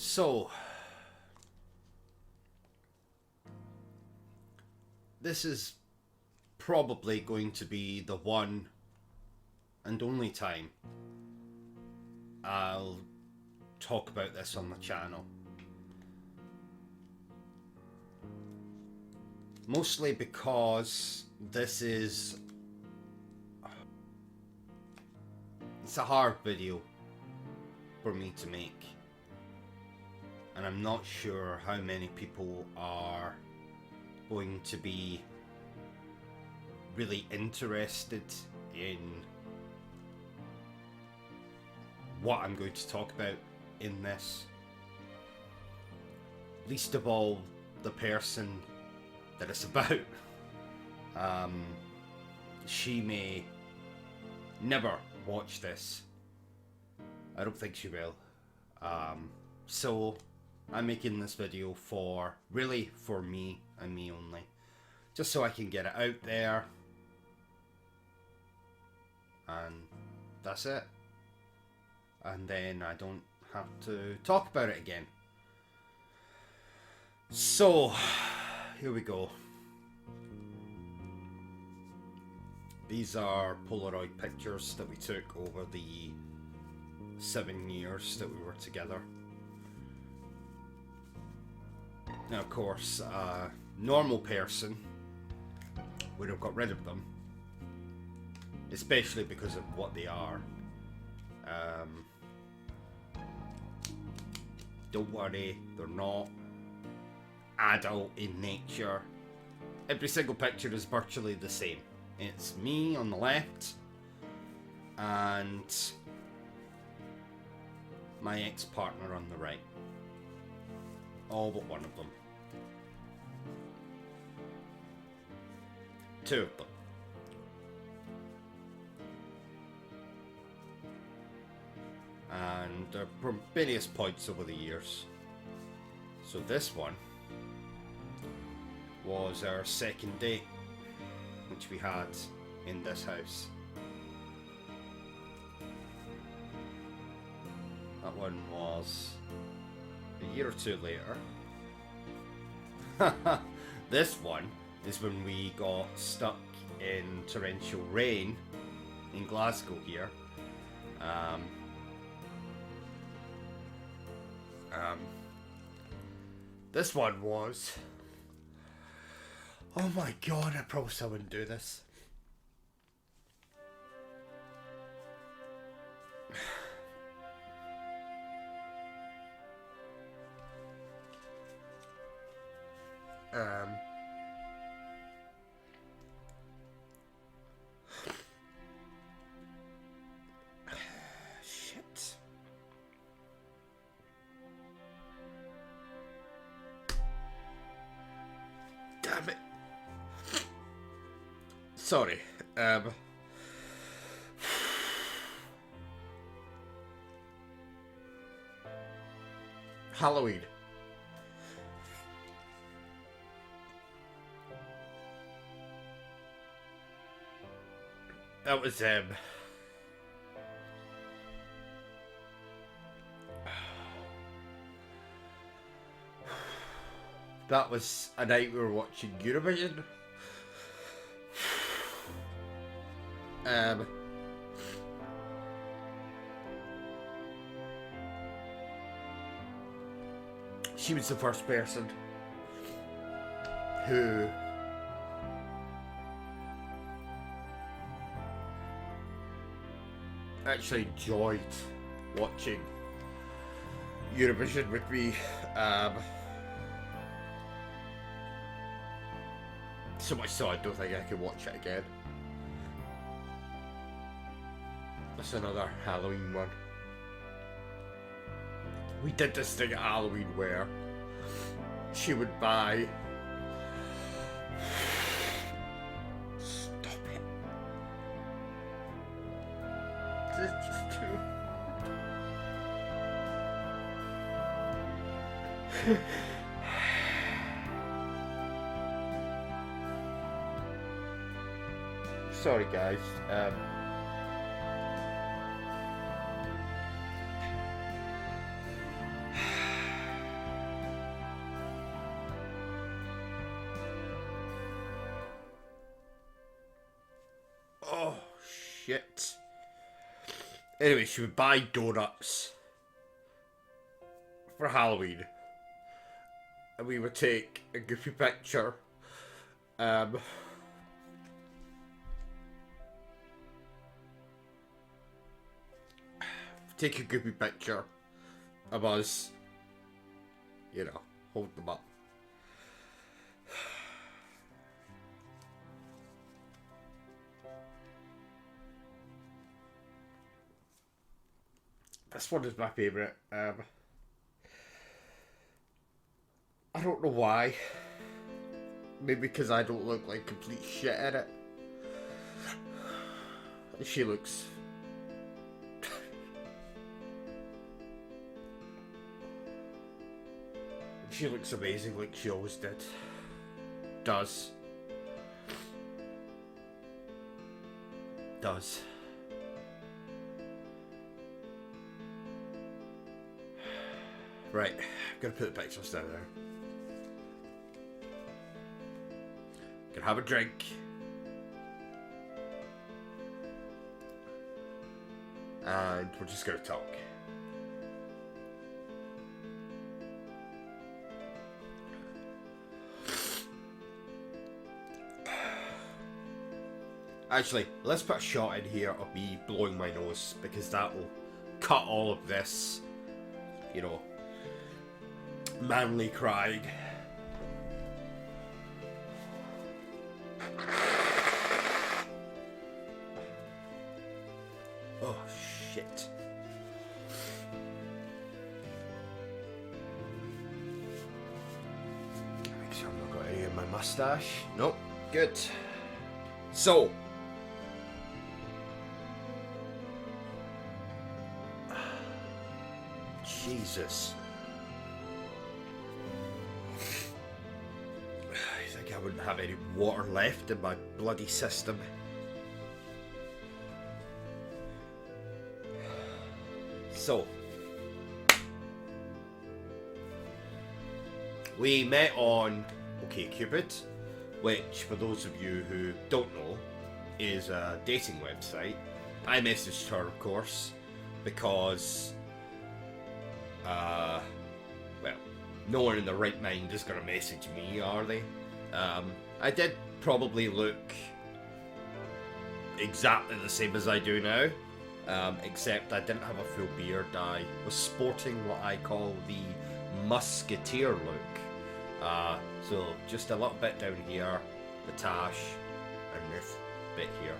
So, this is probably going to be the one and only time I'll talk about this on the channel. Mostly because this is... it's a hard video for me to make. And I'm not sure how many people are going to be really interested in what I'm going to talk about in this. Least of all, the person that it's about. She may never watch this. I don't think she will. So I'm making this video for me and me only. Just so I can get it out there. And that's it. And then I don't have to talk about it again. So, here we go. These are Polaroid pictures that we took over the 7 years that we were together. Now, of course, a normal person would have got rid of them, especially because of what they are. Don't worry, they're not adult in nature. Every single picture is virtually the same. It's me on the left and my ex-partner on the right. All but one of them. Two of them. And from various points over the years. So this one was our second date, which we had in this house. That one was a year or two later. This one is when we got stuck in torrential rain in Glasgow here. This one was... oh my god, I promised I wouldn't do this. Shit. Damn it. Sorry. Halloween. That was that was a night we were watching Eurovision. She was the first person who actually enjoyed watching Eurovision with me. So much so I don't think I can watch it again. That's another Halloween one. We did this thing at Halloween where she would buy... stop it. This is just too... Sorry guys, shit. Anyway, she would buy donuts for Halloween. And we would take a goofy picture. Take a goofy picture of us, you know, hold them up. This one is my favourite. I don't know why. Maybe because I don't look like complete shit in it. She looks... She looks amazing like she always did. Does. Right, I'm gonna put the pictures down there. Gonna have a drink. And we're just gonna talk. Actually, let's put a shot in here of me blowing my nose, because that will cut all of this, you know, manly crying. Oh, shit. Make sure I've not got any in my mustache. Nope. Good. So, Jesus. I think I wouldn't have any water left in my bloody system. So, we met on OkCupid, which, for those of you who don't know, is a dating website. I messaged her, of course, because well, no one in their right mind is going to message me, are they? I did probably look exactly the same as I do now, except I didn't have a full beard. I was sporting what I call the musketeer look. So just a little bit down here, the tash, and this bit here.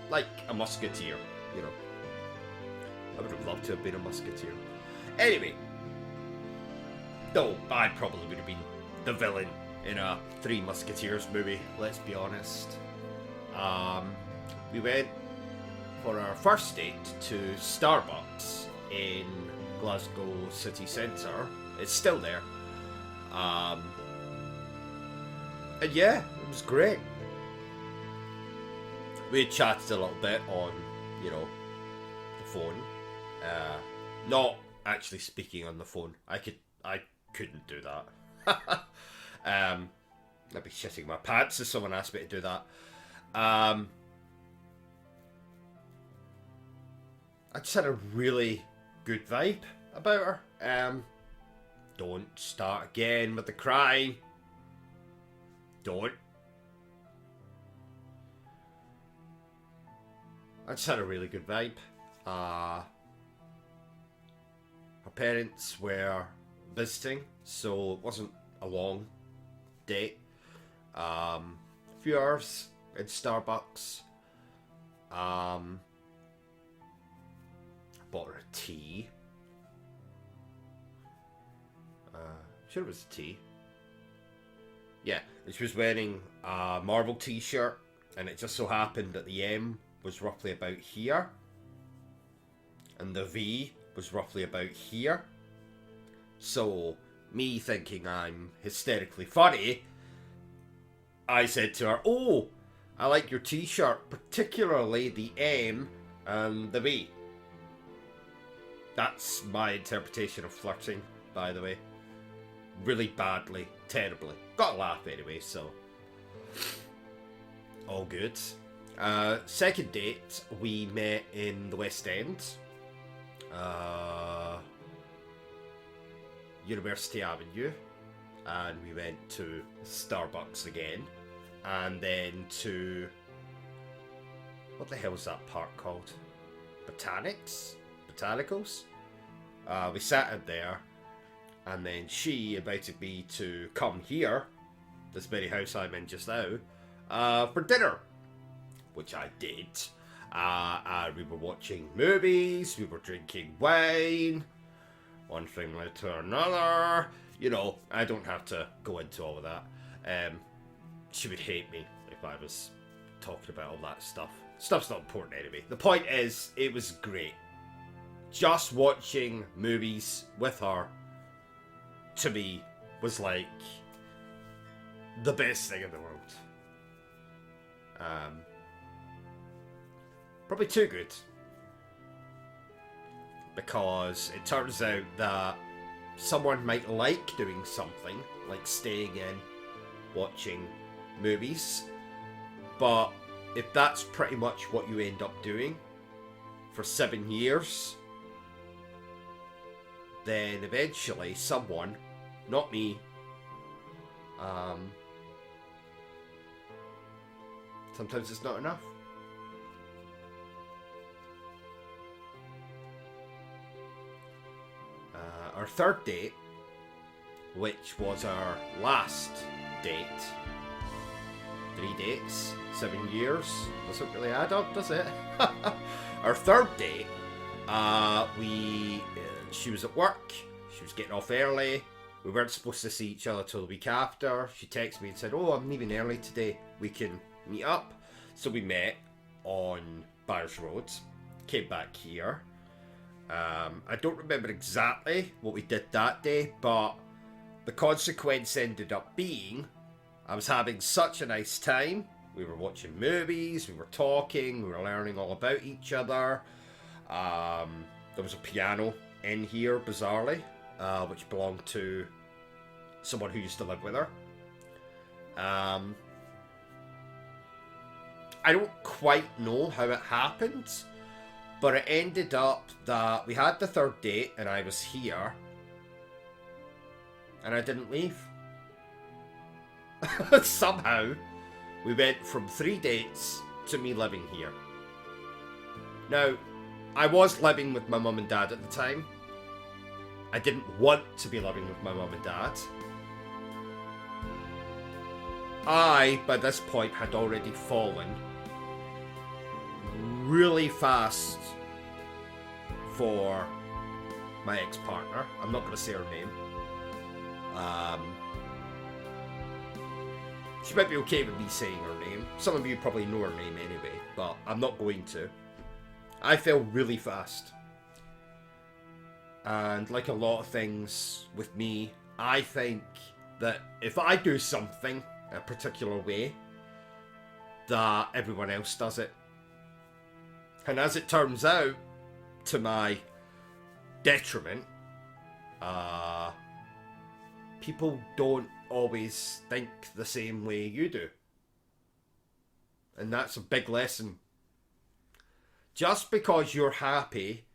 Like a musketeer, you know. I would have loved to have been a musketeer. Anyway, though I probably would have been the villain in a Three Musketeers movie, let's be honest. We went for our first date to Starbucks in Glasgow city centre. It's still there. And yeah, it was great. We had chatted a little bit on, you know, the phone. Not actually speaking on the phone. I couldn't do that. I'd be shitting my pants if someone asked me to do that. I just had a really good vibe about her. Don't start again with the crying. Don't. I just had a really good vibe. Her parents were visiting, so it wasn't a long date. A few hours in Starbucks. I bought her a tea. Sure it was a tea. Yeah, and she was wearing a Marvel t-shirt, and it just so happened that the M was roughly about here, and the V was roughly about here. So, me thinking I'm hysterically funny, I said to her, "Oh, I like your t-shirt, particularly the M and the V." That's my interpretation of flirting, by the way. Really badly, terribly. Got a laugh anyway, so all good. Second date, we met in the West End. University Avenue. And we went to Starbucks again. And then to... what the hell's that park called? Botanicals? We sat in there. And then she invited me to come here, this very house I'm in just now, for dinner. Which I did. We were watching movies, we were drinking wine, one thing led to another. You know, I don't have to go into all of that. She would hate me if I was talking about all that stuff. Stuff's not important anyway. The point is, it was great. Just watching movies with her, to me, was like the best thing in the world. Probably too good. Because it turns out that someone might like doing something, like staying in, watching movies, but if that's pretty much what you end up doing for 7 years, then eventually someone, not me, sometimes it's not enough. Our third date, which was our last date, 3 dates, 7 years, doesn't really add up, does it? Our third date, she was at work, she was getting off early, we weren't supposed to see each other till the week after. She texted me and said, "Oh, I'm leaving early today, we can meet up." So we met on Byres Road, came back here. I don't remember exactly what we did that day, but the consequence ended up being I was having such a nice time. We were watching movies, we were talking, we were learning all about each other. There was a piano in here, bizarrely, which belonged to someone who used to live with her. I don't quite know how it happened, but it ended up that we had the third date and I was here and I didn't leave. Somehow we went from 3 dates to me living here. Now, I was living with my mum and dad at the time. I didn't want to be living with my mum and dad. I, by this point, had already fallen really fast for my ex-partner. I'm not going to say her name. She might be okay with me saying her name. Some of you probably know her name anyway, but I'm not going to. I fell really fast. And like a lot of things with me, I think that if I do something a particular way, that everyone else does it. And as it turns out, to my detriment, people don't always think the same way you do. And that's a big lesson. Just because you're happy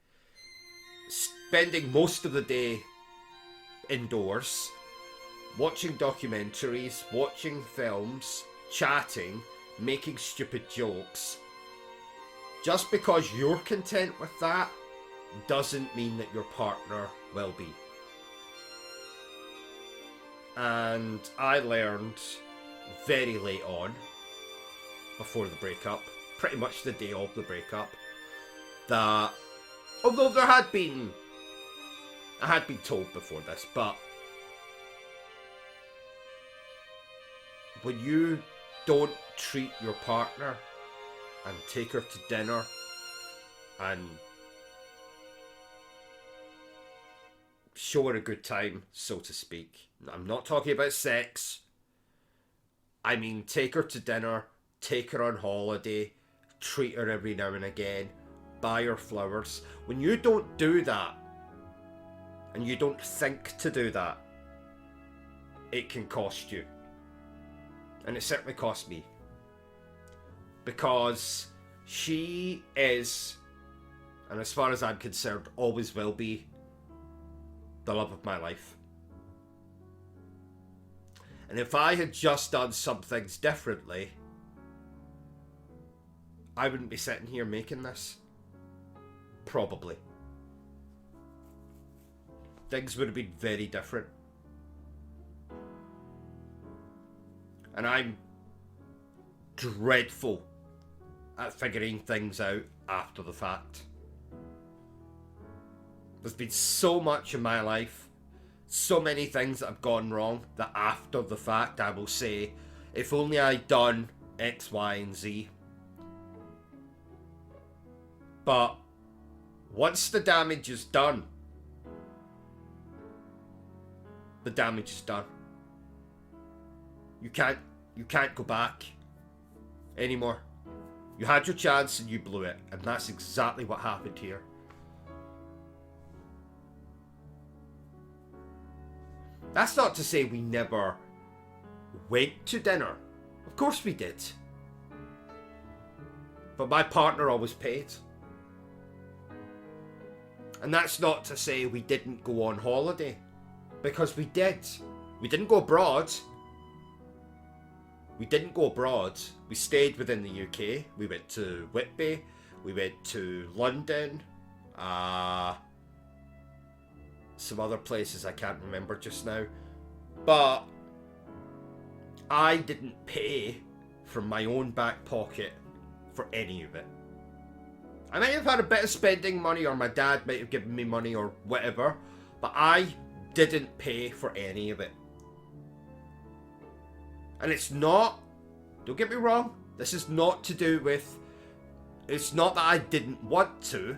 spending most of the day indoors, watching documentaries, watching films, chatting, making stupid jokes, just because you're content with that doesn't mean that your partner will be. And I learned very late on, before the breakup, pretty much the day of the breakup, that although I had been told before this, but when you don't treat your partner and take her to dinner and show her a good time, so to speak. I'm not talking about sex. I mean, take her to dinner, take her on holiday, treat her every now and again, buy her flowers. When you don't do that, and you don't think to do that, it can cost you. And it certainly cost me. because she is, and as far as I'm concerned, always will be, the love of my life. And if I had just done some things differently, I wouldn't be sitting here making this. Probably. Things would have been very different. And I'm dreadful at figuring things out after the fact. There's been so much in my life, so many things that have gone wrong, that after the fact I will say, if only I'd done X, Y, and Z. But once the damage is done, the damage is done. You can't go back anymore. You had your chance and you blew it, and that's exactly what happened here. That's not to say we never went to dinner. Of course we did. But my partner always paid. And that's not to say we didn't go on holiday. Because we did. We didn't go abroad. We didn't go abroad. We stayed within the UK. We went to Whitby. We went to London. Some other places I can't remember just now. But I didn't pay from my own back pocket for any of it. I might have had a bit of spending money, or my dad might have given me money or whatever, but I didn't pay for any of it. And it's not, don't get me wrong, this is not to do with, it's not that I didn't want to,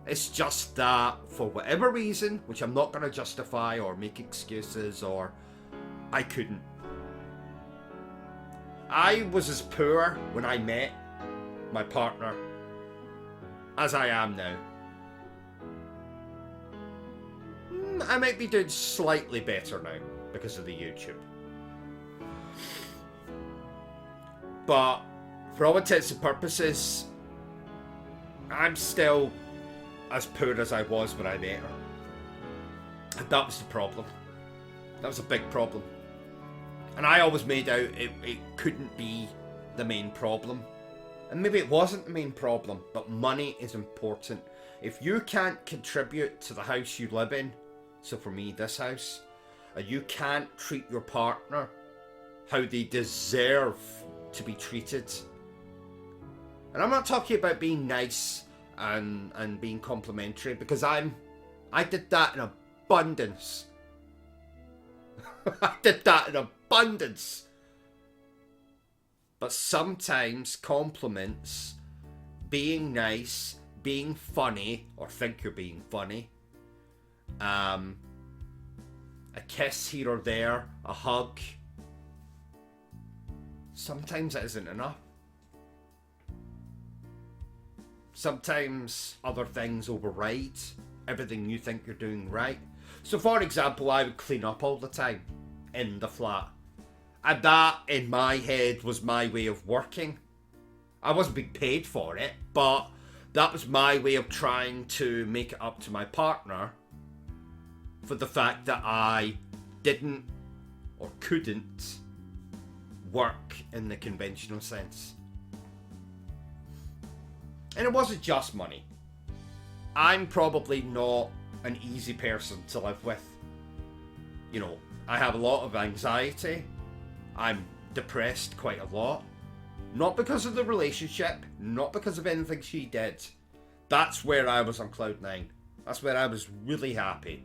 it's just that for whatever reason, which I'm not going to justify or make excuses, or I couldn't. I was as poor when I met my partner as I am now. I might be doing slightly better now because of the YouTube. But for all intents and purposes, I'm still as poor as I was when I met her. And that was the problem. That was a big problem. And I always made out it couldn't be the main problem. And maybe it wasn't the main problem, but money is important. If you can't contribute to the house you live in, so for me, this house, and you can't treat your partner how they deserve to be treated. And I'm not talking about being nice and being complimentary, because I did that in abundance. I did that in abundance. But sometimes compliments, being nice, being funny, or think you're being funny, a kiss here or there, a hug, sometimes it isn't enough. Sometimes other things override everything you think you're doing right. So for example, I would clean up all the time in the flat. And that, in my head, was my way of working. I wasn't being paid for it, but that was my way of trying to make it up to my partner for the fact that I didn't or couldn't work in the conventional sense. And it wasn't just money. I'm probably not an easy person to live with. You know, I have a lot of anxiety. I'm depressed quite a lot. Not because of the relationship, not because of anything she did. That's where I was on cloud nine. That's where I was really happy.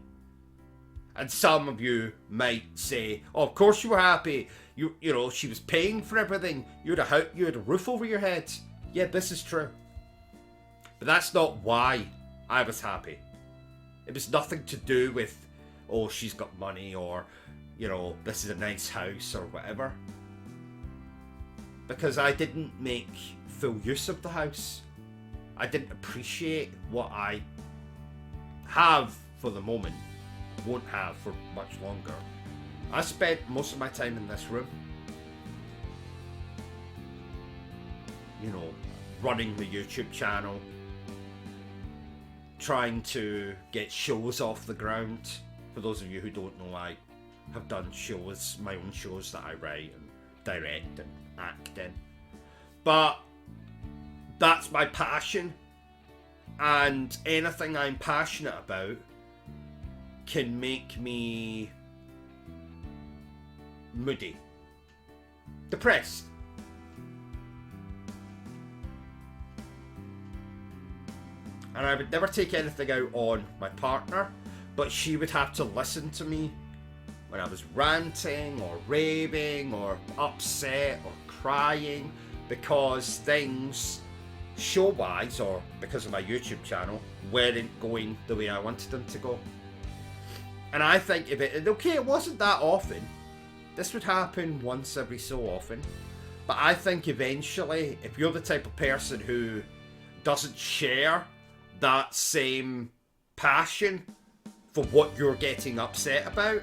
And some of you might say, oh, of course you were happy. You know, she was paying for everything. You had a roof over your head. Yeah, this is true. But that's not why I was happy. It was nothing to do with, oh, she's got money, or, you know, this is a nice house or whatever. Because I didn't make full use of the house. I didn't appreciate what I have for the moment, won't have for much longer. I spent most of my time in this room. you know, running the YouTube channel, trying to get shows off the ground. For those of you who don't know, I have done shows, my own shows that I write and direct and act in. But that's my passion, and anything I'm passionate about can make me moody, depressed. And I would never take anything out on my partner, but she would have to listen to me when I was ranting or raving or upset or crying because things, show-wise or because of my YouTube channel, weren't going the way I wanted them to go. And I think if it, okay, it wasn't that often. This would happen once every so often. But I think eventually, if you're the type of person who doesn't share that same passion for what you're getting upset about,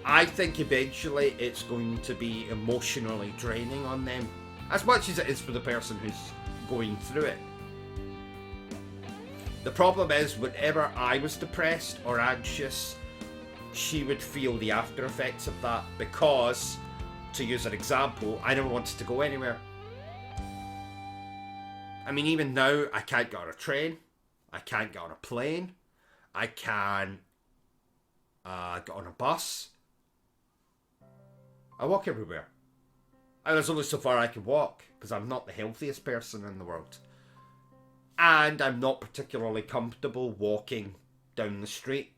I think eventually it's going to be emotionally draining on them, as much as it is for the person who's going through it. The problem is, whenever I was depressed or anxious, she would feel the after effects of that because, to use an example, I never wanted to go anywhere. I mean, even now, I can't get on a train, I can't get on a plane, I can't get on a bus. I walk everywhere. And there's only so far I can walk, because I'm not the healthiest person in the world. And I'm not particularly comfortable walking down the street.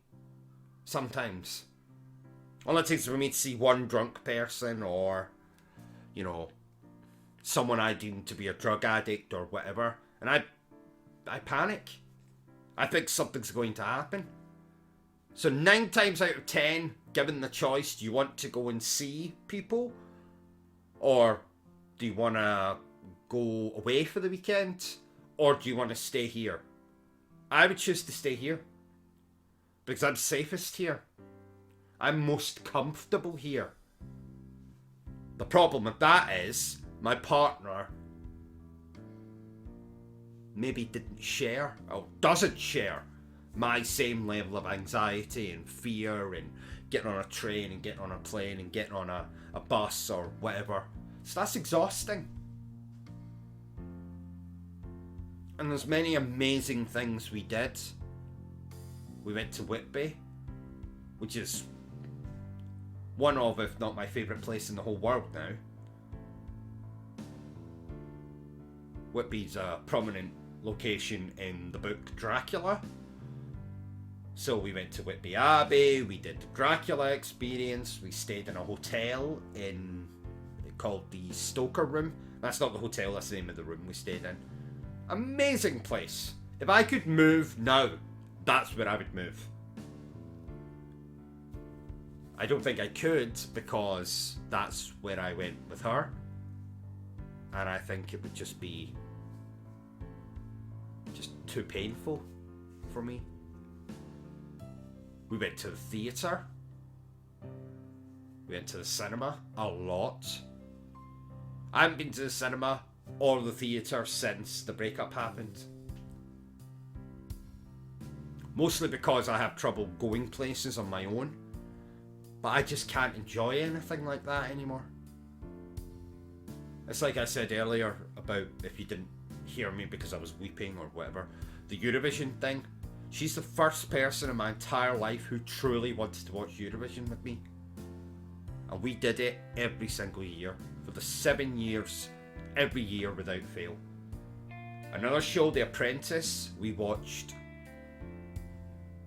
Sometimes. All it takes for me to see one drunk person or, you know, someone I deem to be a drug addict or whatever, and I panic. I think something's going to happen. So 9 times out of 10, given the choice, do you want to go and see people? Or do you want to go away for the weekend? Or do you want to stay here? I would choose to stay here. Because I'm safest here. I'm most comfortable here. The problem with that is, my partner maybe didn't share, or doesn't share, my same level of anxiety and fear and getting on a train and getting on a plane and getting on a bus or whatever. So that's exhausting. And there's many amazing things we did. We went to Whitby, which is one of, if not my favourite place in the whole world now. Whitby's a prominent location in the book Dracula. So we went to Whitby Abbey, we did the Dracula experience, we stayed in a hotel called the Stoker Room. That's not the hotel, that's the name of the room we stayed in. Amazing place. If I could move now, that's where I would move. I don't think I could because that's where I went with her. And I think it would just be too painful for me. We went to the theatre. We went to the cinema a lot. I haven't been to the cinema or the theatre since the breakup happened. Mostly because I have trouble going places on my own. But I just can't enjoy anything like that anymore. It's like I said earlier about, if you didn't hear me because I was weeping or whatever, the Eurovision thing. She's the first person in my entire life who truly wanted to watch Eurovision with me. And we did it every single year. For the 7 years, every year without fail. Another show, The Apprentice, we watched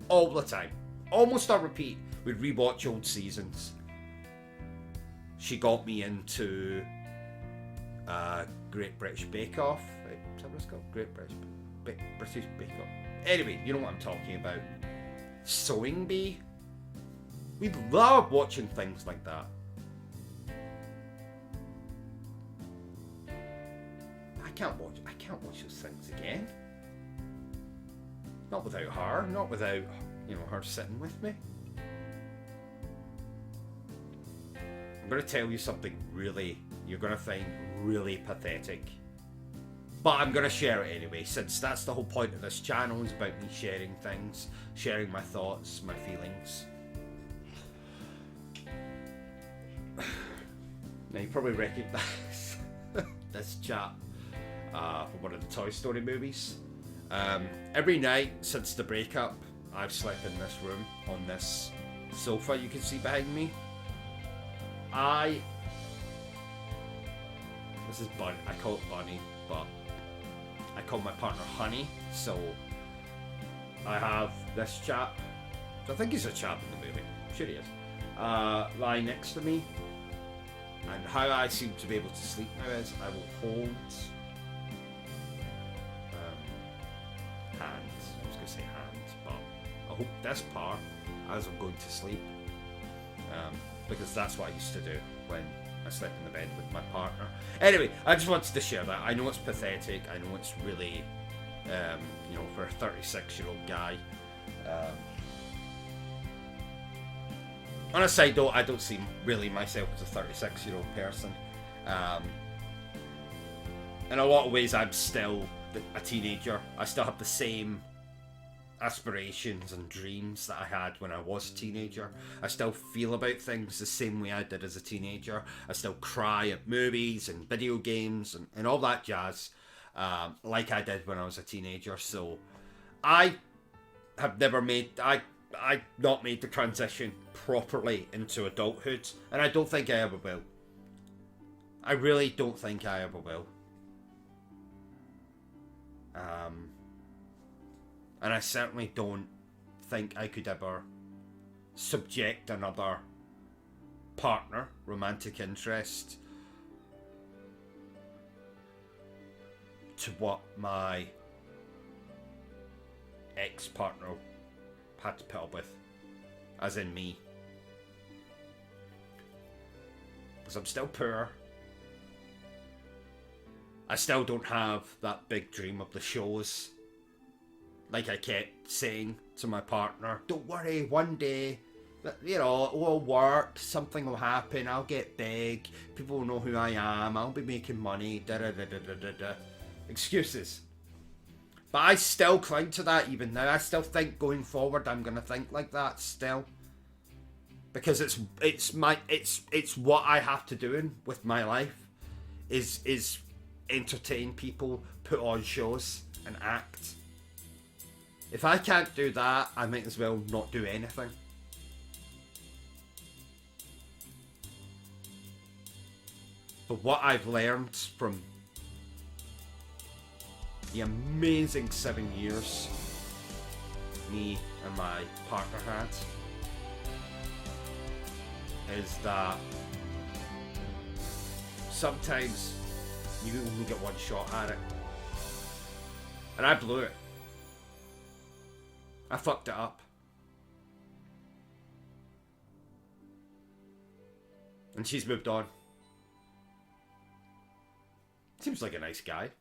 all the time. Almost on repeat. We'd rewatch old seasons. She got me into Great British Bake Off. Is that what it's called? Great British Bake Off. Anyway, you know what I'm talking about. Sewing Bee. We love watching things like that. I can't watch those things again. Not without her. Not without, her sitting with me. I'm going to tell you something you're going to find really pathetic. But I'm gonna share it anyway, since that's the whole point of this channel, is about me sharing things, sharing my thoughts, my feelings. Now you probably recognise this chap from one of the Toy Story movies. Every night since the breakup, I've slept in this room, on this sofa you can see behind me. This is Bunny, I call it Bunny, but I call my partner Honey, so I have this chap, I think he's a chap in the movie, I'm sure he is, lie next to me, and how I seem to be able to sleep now is I will hold hands, I was going to say hands, but I hold this part as I'm going to sleep, because that's what I used to do when I slept in the bed with my partner. Anyway, I just wanted to share that. I know it's pathetic. I know it's really, you know, for a 36-year-old guy. On a side note, I don't see really myself as a 36-year-old person. In a lot of ways, I'm still a teenager. I still have the same aspirations and dreams that I had when I was a teenager. I still feel about things the same way I did as a teenager. I still cry at movies and video games and all that jazz, like I did when I was a teenager. So I have never made not made the transition properly into adulthood, and I don't think I ever will. I really don't think I ever will. And I certainly don't think I could ever subject another partner, romantic interest, to what my ex-partner had to put up with, as in me. Because I'm still poor. I still don't have that big dream of the shows. Like I kept saying to my partner, don't worry, one day, you know, it will work, something will happen, I'll get big, people will know who I am, I'll be making money, da-da-da-da-da-da. Excuses. But I still cling to that even now. I still think going forward I'm going to think like that still. Because it's what I have to do with my life, is entertain people, put on shows and act. If I can't do that, I might as well not do anything. But what I've learned from the amazing 7 years me and my partner had is that sometimes you only get one shot at it. And I blew it. I fucked it up. And she's moved on. Seems like a nice guy.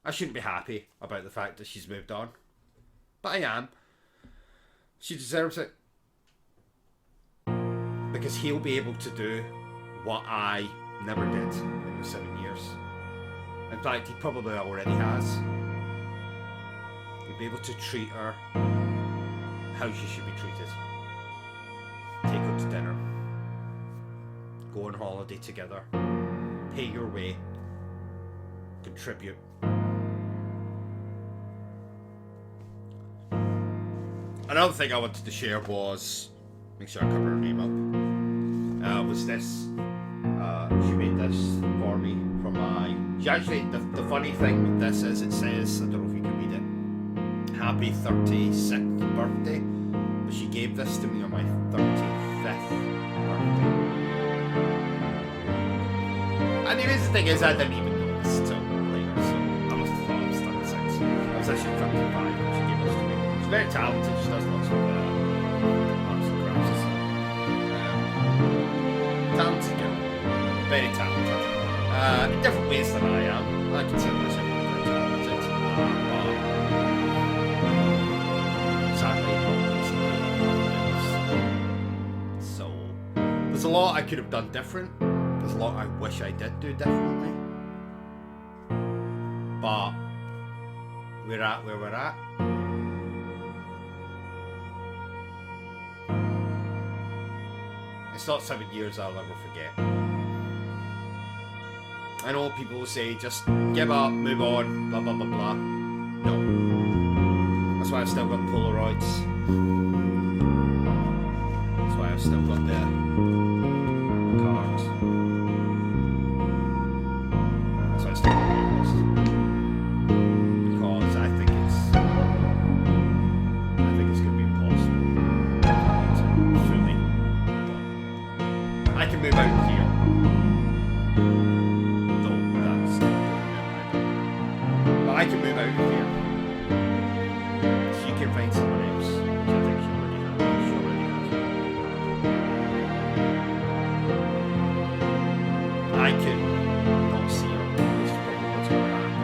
I shouldn't be happy about the fact that she's moved on. But I am. She deserves it. Because he'll be able to do what I never did in the 7 years. In fact, he probably already has. He'll be able to treat her how she should be treated. Take her to dinner. Go on holiday together. Pay your way. Contribute. Another thing I wanted to share was, make sure I cover her name up, was this. She made this for me for my... She actually, the funny thing with this is it says, I don't know if you can read it, happy 36th birthday, but she gave this to me on my 35th birthday. And the thing is, I didn't even know this until later, so I must have thought I was 36. I was actually 55 when she gave this to me. She's very talented, she does lots of arts and crafts. Talented girl. Very talented. In different ways than I am. I consider myself very talented. But sadly, not recently. So, there's a lot I could have done different. There's a lot I wish I did do differently. But we're at where we're at. It's not 7 years I'll ever forget. I know people will say just give up, move on, blah blah blah blah. No. That's why I've still got the Polaroids. That's why I've still got the cards. That's why I still got this. Because I think it's gonna be impossible to fully. I can move out here. I can move out of here. She can find someone else, which I think she already has. I could not see her, which is probably what's going to happen.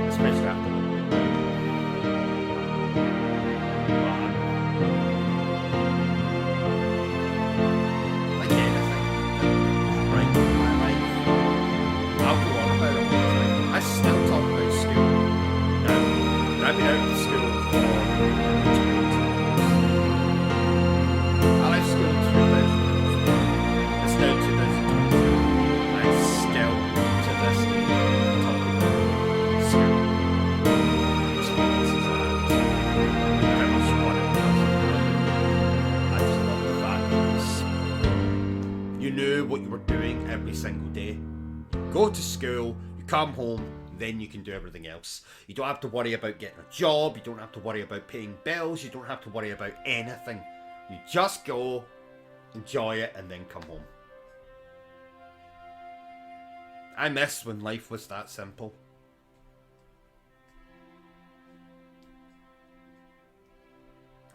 Especially after the I've been out of school for 20 years. I left school in 2004. It's now 2022. I still, to this day, talk about school experiences and how much fun it was. I just love the fact that you knew what you were doing every single day. Go to school, you come home, then you can do everything else. You don't have to worry about getting a job. You don't have to worry about paying bills. You don't have to worry about anything. You just go, enjoy it, and then come home. I miss when life was that simple.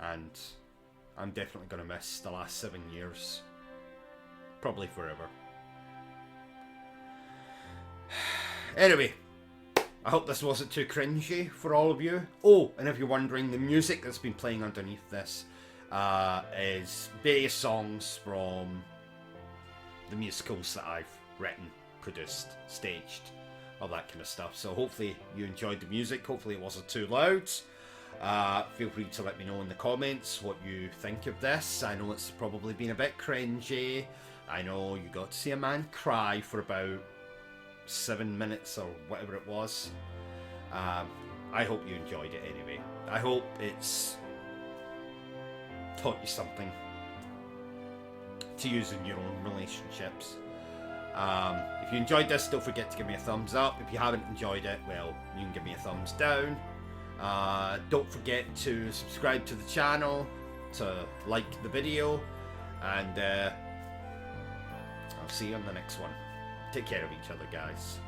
And I'm definitely going to miss the last 7 years. Probably forever. Anyway. I hope this wasn't too cringy for all of you. Oh, and if you're wondering, the music that's been playing underneath this is various songs from the musicals that I've written, produced, staged, all that kind of stuff. So hopefully you enjoyed the music. Hopefully it wasn't too loud. Feel free to let me know in the comments what you think of this. I know it's probably been a bit cringy. I know you got to see a man cry for about 7 minutes or whatever it was. I hope you enjoyed it anyway. I hope it's taught you something to use in your own relationships. If you enjoyed this, don't forget to give me a thumbs up. If you haven't enjoyed it, well, you can give me a thumbs down. Don't forget to subscribe to the channel, to like the video, and I'll see you on the next one. Take care of each other, guys.